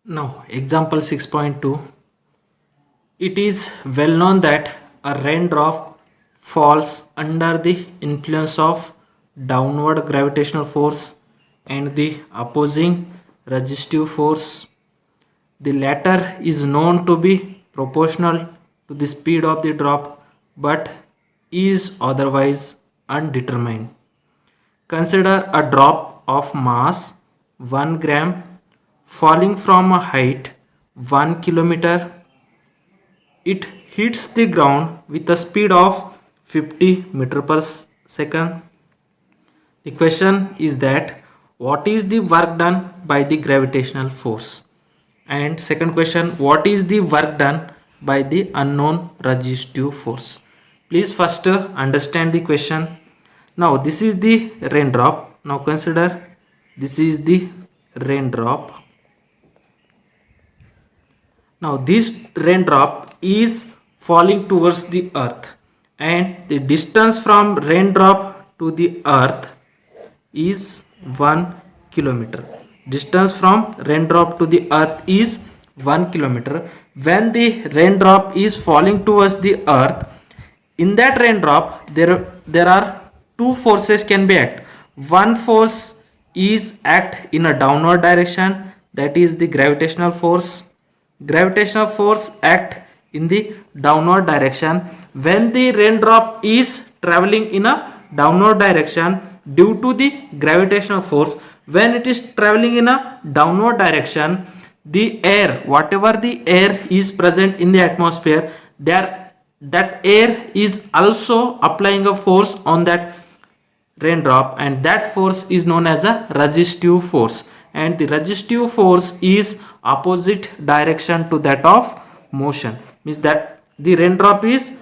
Now, example 6.2. It is well known that a raindrop falls under the influence of downward gravitational force and the opposing resistive force. The latter is known to be proportional to the speed of the drop but is otherwise undetermined. Consider a drop of mass 1 gram falling from a height 1 kilometer. It hits the ground with a speed of 50 meter per second. The question is that what is the work done by the gravitational force? And second question, what is the work done by the unknown resistive force? Please first understand the question. Now this is the raindrop. Now consider this is the raindrop. Now this raindrop is falling towards the earth and the distance from raindrop to the earth is 1 kilometer. Distance from raindrop to the earth is 1 kilometer. When the raindrop is falling towards the earth, in that raindrop there are two forces can be act. One force is act in a downward direction, that is the gravitational force. Gravitational force act in the downward direction. When the raindrop is traveling in a downward direction due to the gravitational force, when it is traveling in a downward direction, the air, whatever the air is present in the atmosphere, that air is also applying a force on that raindrop, and that force is known as a resistive force, and the resistive force is opposite direction to that of motion. Means that the raindrop is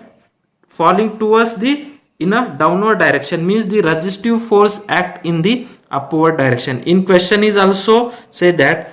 falling towards the in a downward direction, means the resistive force act in the upward direction. In question is also said that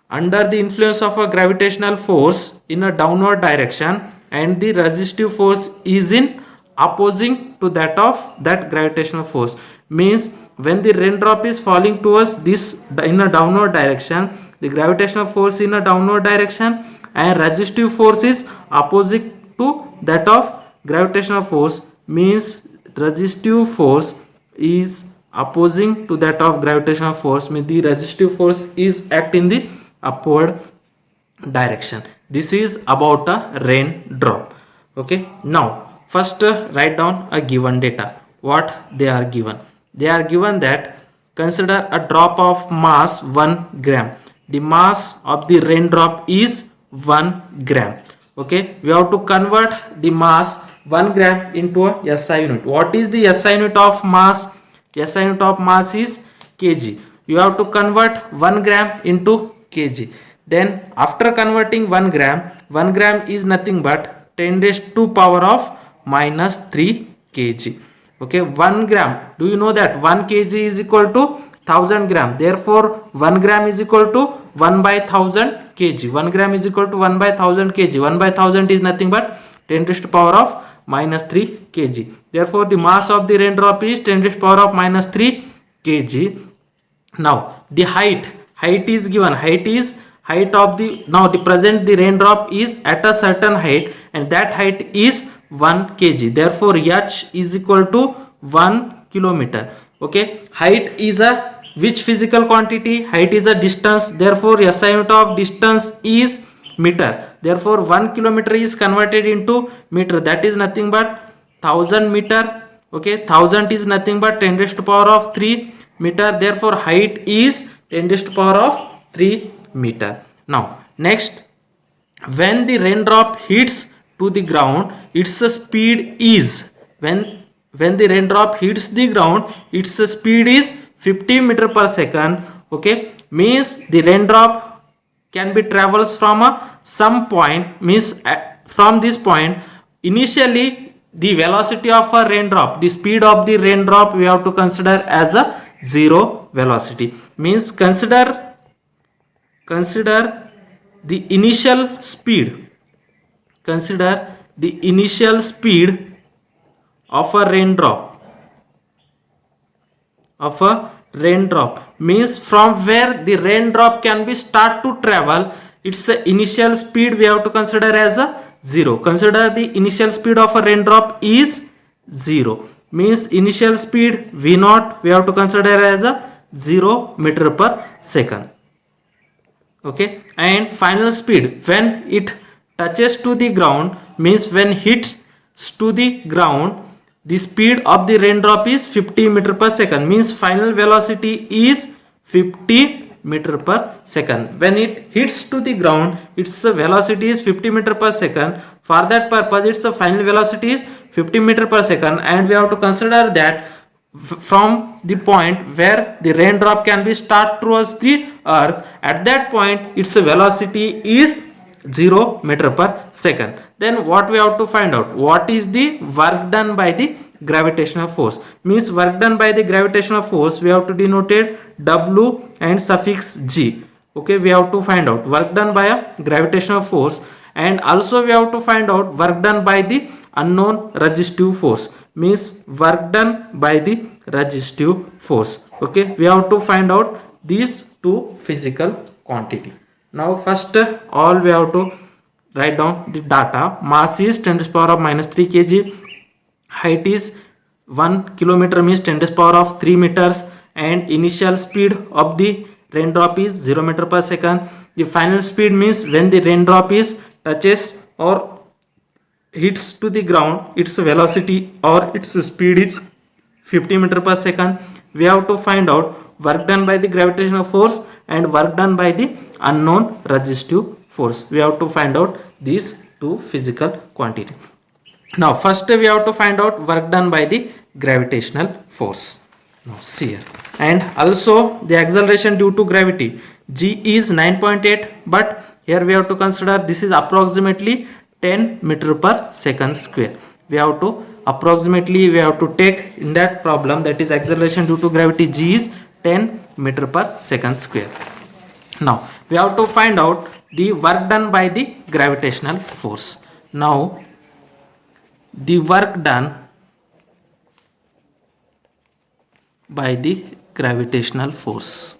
under the influence of a gravitational force in a downward direction and the resistive force is in opposing to that of that gravitational force, means when the raindrop is falling towards this in a downward direction, the gravitational force in a downward direction and resistive force is opposite to that of gravitational force, means resistive force is opposing to that of gravitational force, means the resistive force is act in the upward direction. This is about a raindrop. Okay, now first write down a given data. What they are given? They are given that consider a drop of mass 1 gram. The mass of the raindrop is 1 gram. Okay, we have to convert the mass 1 gram into a SI unit. What is the SI unit of mass? SI unit of mass is kg. You have to convert 1 gram into kg. Then after converting 1 gram is nothing but 10 raised to power of minus 3 kg. Okay, 1 gram, do you know that 1 kg is equal to 1000 gram? Therefore 1 gram is equal to 1 by 1000 kg. 1 gram is equal to 1 by 1000 kg. 1 by 1000 is nothing but 10 raised to power of minus 3 kg. Therefore the mass of the raindrop is 10 raised to power of minus 3 kg. Now the height is given. Height of the, now the present the raindrop is at a certain height and that height is 1 kg. Therefore h is equal to 1 kilometer. Okay, height is a which physical quantity? Height is a distance. Therefore SI unit of distance is meter. Therefore 1 kilometer is converted into meter, that is nothing but 1000 meter. Okay, 1000 is nothing but 10 raised to power of 3 meter. Therefore height is 10 raised to power of 3 meter. Now next, when the raindrop hits to the ground, its speed is, when the raindrop hits the ground, its speed is 50 meter per second. Okay, means the raindrop can be travels from some point, means from this point initially the velocity of a raindrop, the speed of the raindrop we have to consider as a zero velocity. Means consider the initial speed, consider the initial speed of a raindrop, raindrop means from where the raindrop can be start to travel, its initial speed we have to consider as a 0. Consider the initial speed of a raindrop is 0, means initial speed v naught we have to consider as a 0 meter per second. Okay, and final speed when it touches to the ground means when hits to the ground, the speed of the raindrop is 50 meter per second, means final velocity is 50 meter per second. When it hits to the ground, its velocity is 50 meter per second. For that purpose, its final velocity is 50 meter per second, and we have to consider that from the point where the raindrop can be start towards the earth, at that point its velocity is 0 meter per second. Then what we have to find out, what is the work done by the gravitational force, means work done by the gravitational force we have to denote it W and suffix G. Okay, we have to find out work done by a gravitational force, and also we have to find out work done by the unknown resistive force, means work done by the resistive force. Okay, we have to find out these two physical quantity. Now first all we have to write down the data. Mass is 10 to the power of minus 3 kg, height is 1 kilometer means 10 to the power of 3 meters, and initial speed of the raindrop is 0 meter per second. The final speed means when the raindrop is touches or hits to the ground, its velocity or its speed is 50 meter per second. We have to find out work done by the gravitational force and work done by the unknown resistive force. We have to find out these two physical quantity. Now first we have to find out work done by the gravitational force. Now see here, and also the acceleration due to gravity, g is 9.8, but here we have to consider this is approximately 10 meter per second square. We have to approximately we have to take in that problem, that is acceleration due to gravity g is 10 meter per second square. Now we have to find out the work done by the gravitational force. Now the work done by the gravitational force.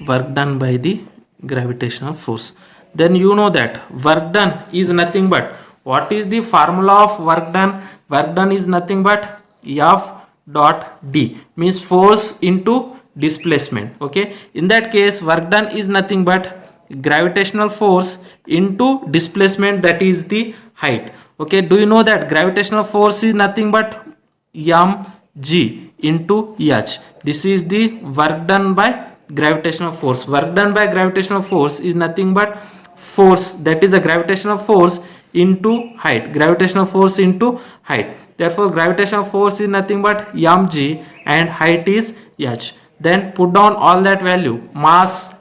Work done by the gravitational force. Then you know that work done is nothing but, what is the formula of work done? Work done is nothing but F dot D, means force into displacement. Okay, in that case work done is nothing but gravitational force into displacement, that is the height. Okay, do you know that gravitational force is nothing but mg into h? This is the work done by gravitational force. Work done by gravitational force is nothing but force, that is a gravitational force into height. Gravitational force into height. Therefore gravitational force is nothing but mg and height is h. Then put down all that value. Mass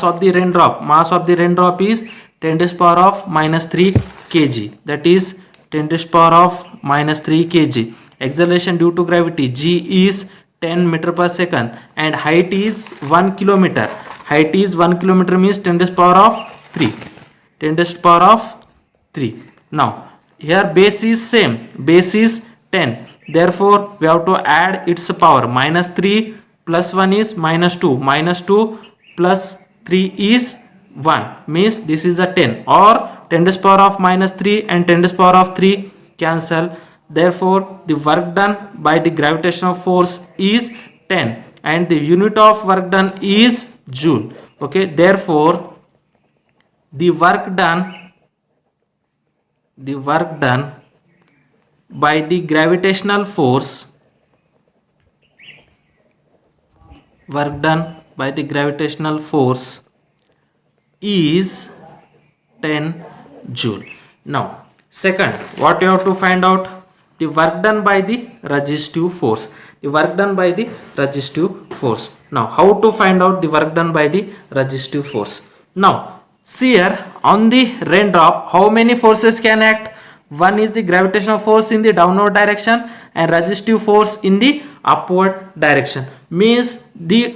of the raindrop is 10 to the power of minus 3 kg, that is 10 to the power of minus 3 kg. Acceleration due to gravity, g is 10 meter per second, and height is 1 kilometer. Height is 1 kilometer means 10 to the power of 3. 10 to the power of 3. Now here base is same, base is 10. Therefore we have to add its power. Minus 3 plus 1 is minus 2. Minus 2 plus 3 is 1, means this is a 10, or 10 to the power of minus 3 and 10 to the power of 3 cancel. Therefore the work done by the gravitational force is 10, and the unit of work done is joule. Okay, therefore the work done by the gravitational force, work done by the gravitational force is 10 joule. Now second, what you have to find out, the work done by the resistive force. The work done by the resistive force. Now how to find out the work done by the resistive force? Now see here, on the raindrop how many forces can act? One is the gravitational force in the downward direction and resistive force in the upward direction, means the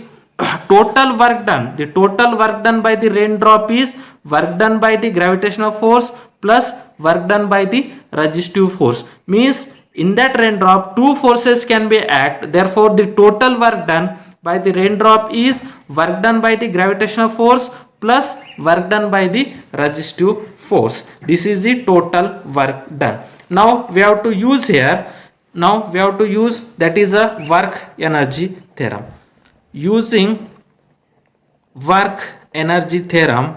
total work done by the raindrop is work done by the gravitational force plus work done by the resistive force. Means in that raindrop two forces can be act, therefore the total work done by the raindrop is work done by the gravitational force plus work done by the resistive force. This is the total work done. Now we have to use here, now we have to use, that is a work energy theorem. Using work energy theorem,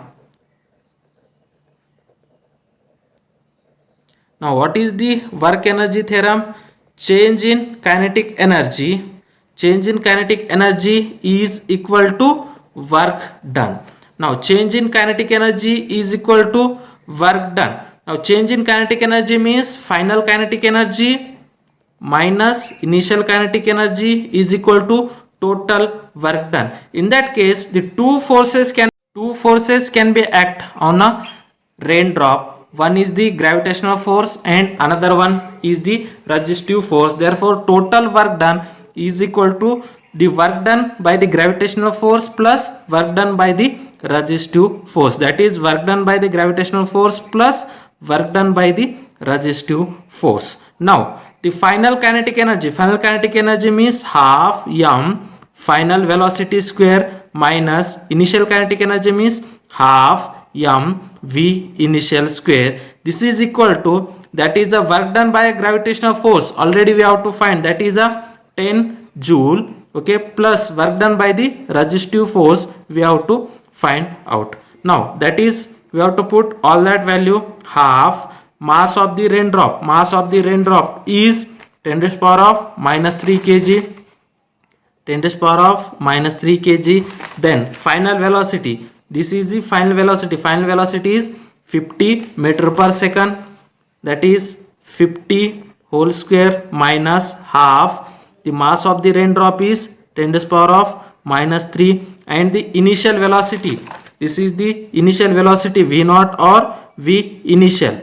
now what is the work energy theorem? Change in kinetic energy, change in kinetic energy is equal to work done. Now change in kinetic energy is equal to work done. Now change in kinetic energy means final kinetic energy minus initial kinetic energy is equal to total work done. In that case the two forces can be act on a raindrop. One is the gravitational force and another one is the resistive force. Therefore total work done is equal to the work done by the gravitational force plus work done by the resistive force. That is work done by the gravitational force plus work done by the resistive force. Now the final kinetic energy means half m final velocity square minus initial kinetic energy means half m v initial square. This is equal to, that is a work done by a gravitational force, already we have to find, that is a 10 joule, okay, plus work done by the resistive force we have to find out. Now that is, we have to put all that value. Half mass of the raindrop is 10 to the power of minus 3 kg, 10 to the power of minus 3 kg. Then final velocity, this is the final velocity is 50 meter per second, that is 50 whole square minus half. The mass of the raindrop is 10 to the power of minus 3, and the initial velocity, this is the initial velocity v naught or v initial,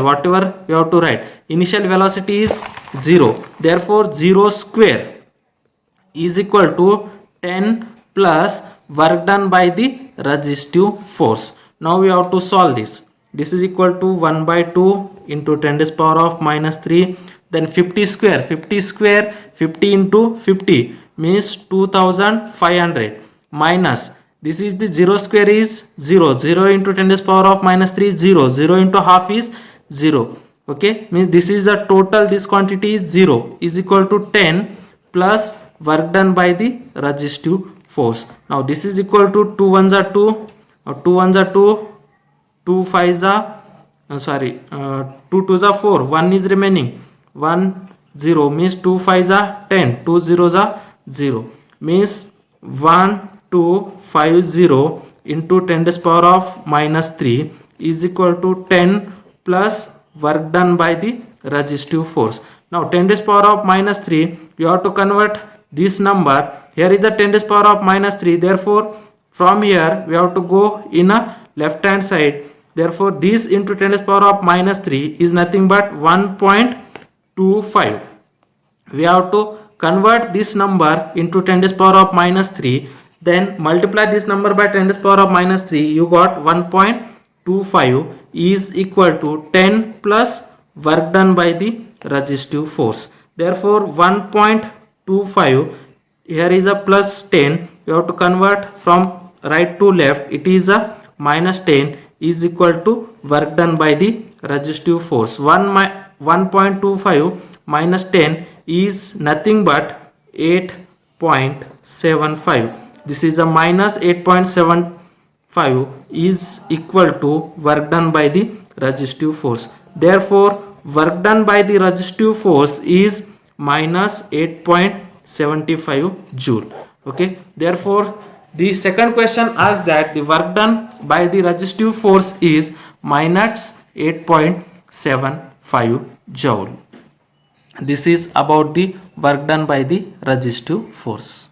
whatever you have to write. Initial velocity is 0, therefore 0 square is equal to 10 plus work done by the resistive force. Now we have to solve this. This is equal to 1 by 2 into 10 to the power of minus 3. Then 50 square, 50 into 50 means 2500 minus, this is the 0 square is 0, 0 into 10 to the power of minus 3 0, 0 into half is 0, okay, means this is a total, this quantity is 0 is equal to 10 plus work done by the resistive force. Now this is equal to 2 ones are 2, 2 ones are 2, 2 5s are 2 2s are 4, 1 is remaining, 1 0 means 2 5s are 10, 2 zeros are 0, means 1250 into 10 to the power of minus 3 is equal to 10 plus work done by the resistive force. Now 10 to the power of minus 3, you have to convert this number. Here is the 10 to the power of minus 3, therefore from here we have to go in a left hand side. Therefore this into 10 to the power of minus 3 is nothing but 1.25. We have to convert this number into 10 to the power of minus 3, then multiply this number by 10 to the power of minus 3, you got 1.25 is equal to 10 plus work done by the resistive force. Therefore 1.25, here is a plus 10, you have to convert from right to left, it is a minus 10 is equal to work done by the resistive force. 1.25 minus 10 is nothing but 8.75. This is a minus 8.75 is equal to work done by the resistive force. Therefore work done by the resistive force is minus 8.75 joule. Okay, therefore the second question asks that the work done by the resistive force is minus 8.75 joule. This is about the work done by the resistive force.